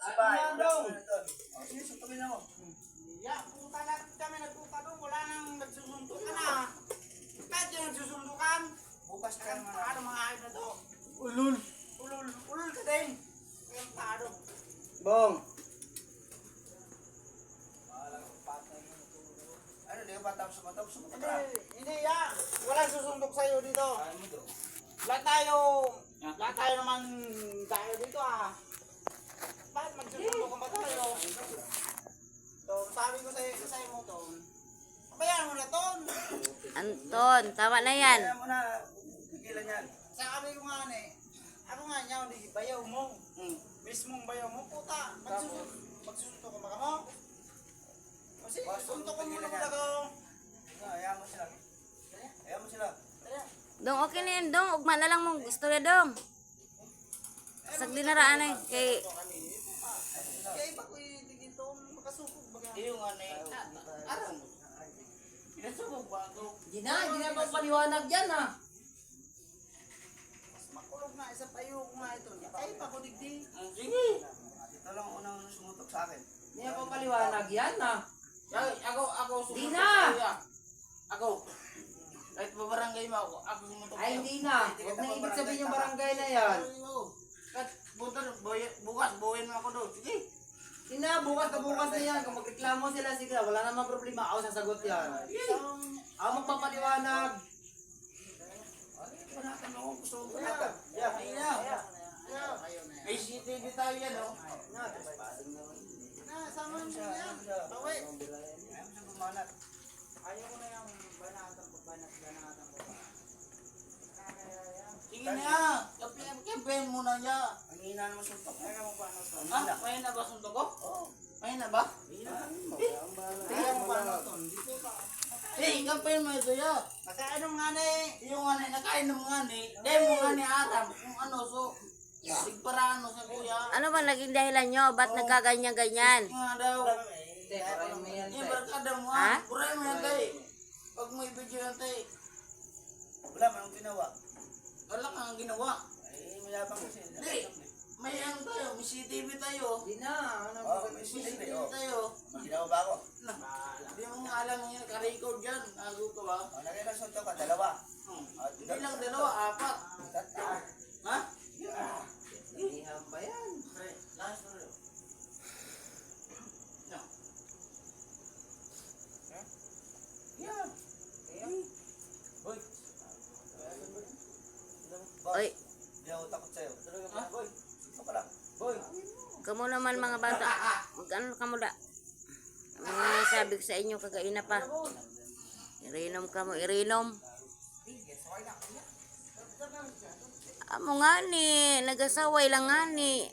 Ano dong? Sige, suntukin na mo. Ya, punta na kami nagpunta doon. Wala nang nagsusuntukan na. Kahit yung nagsusuntukan. Bukas ka naman. Ano mga ayod na to? Ulul. Ulul ka din. Kaya tado. Bong. Ano, di ba tapos sumatap? Hindi ya. Walang susundok sa'yo dito. Ay mo do. Lahat tayo naman tayo dito ah. Bakit magsusundukan ba tayo? Ton, sabi ko sa'yo mo, Ton. Pabayaan mo na, Ton. Anton, tama na yan. Kaya mo na, pigilan yan. Sabi ko nga ako nga niya, hindi bayaw mo. Mismong bayaw mo, puta. Magsusundukan ba ka mo? Kasi suntukan mo na ako. Ayaw mo sila. Ayaw mo sila. Dong, okay na yan, Dong. Ugma na lang mong istorya, Dong. Sagli na raan eh. Kay, Kaya iba ko dito makasukog baga. Yung araw mo. Pinasubog ba ako? Hindi na paliwanag yan ah. Mas makulog na, isa payo ko nga ito. Kaya pa ko digdi. Sige. Ito lang ang unang sumutok sa akin. Hindi na paliwanag yan ah. Ako Di sumutok na! sa iyo. Ako. Kahit pabarangay mo ako sumutok Ay hindi na. Huwag na ibig sabihin yung barangay na yan. Kahit bukas, buuin mo ako doon. Sige. Hindi na, bukas na yan. Kung magreklamo sila, sige. Wala namang problema. Ako sasagot yan. Ako magpapaliwanag. Panatan mo kung gusto mo. Yeah, ayun na. May CCTV tayo yan, oh. Na, sama mo yan. Bawi. Ayaw mo siya bumanat. Ayaw ko na yung banatan ko. Sige na. Kapihan muna niya. Ang hina naman suntok. Ayaw mo ba na to? Ha? Mahina ba suntok ko? Oo. Mahina ba? Ayaw mo ba na to? Dito ka. Kapihan mo ito ya. Nakainom nga na eh. Yung nga nakainom nga ni. Dahil mo nga ni Aram. Kung ano, so. Sigparano sa kuya. ano ba naging dahilan nyo? Ba't nagkaganyan-ganyan? Nga daw. Te, parahin mo yan, Yung te. barkada mo Ha? ha? Buray mo yan tayo. Pag may video yan tayo. Wala man ang ginawa. Wala kang ginawa. Ay, mayabang kasi. Hindi. May ano tayo. May CCTV tayo. Hindi na. Ano Oh, ba? may May CCTV. CCTV Oh. tayo. Ginawa ba ako? Hindi mo nga alam yung naka-record dyan. Nago ka ba? Oh, nakita suntok ka, dalawa. Hindi lang dalawa, apat. Tatlo. Ha? Iham ba yan? Last na rin. No. Yan. Boy. Oy, Hindi ako takot sa'yo. Ha? Boy. Suntok ka lang. Boy. kamo naman mga bata. Mag-ano ka mo da? Ang sabi ko sa inyo kagaina pa. Irinom ka mo, irinom. Amo nga ni, nagasaway lang nga ni.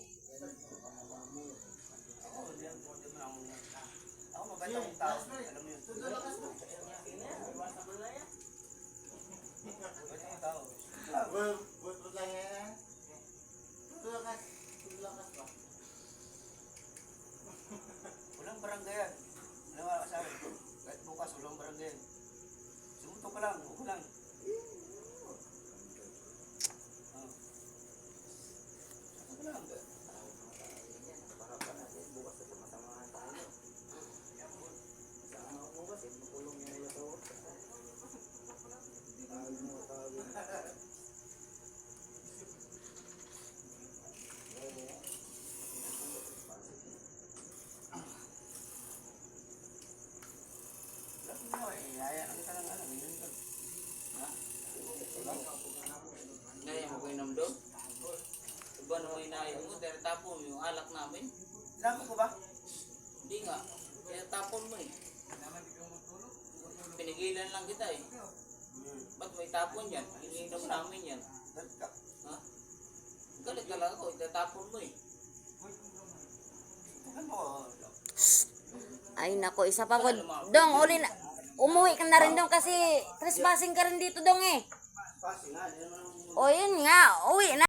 Ako mabait akong tao. Alam mo yun. Mabait akong tao. Walang baranggayan. Wala ka sa akin. Kahit bukas, walang baranggayan. Sumutok ka lang. Huwag lang. Sumutok ka lang. Alam mo eh, haya lang ka lang ano. Yun yun. Kaya mo ko inom doon? Iba naman inaayos mo, dahil tapon mo yung alak namin. Sinabi ko ba? Hindi nga. Kaya tapon mo eh. Pinigilan lang kita eh. Ba't may tapon yan? Iniinom namin yan. Galit ka. Ha? Galit ka lang ako, itatapon mo eh. Tingnan mo. Ay nako, isa pa po. Dong, uli na. Umuwi ka na rin dong kasi trespassing ka rin dito dong eh. Passing nga. Hindi naman O yun nga, uwi na.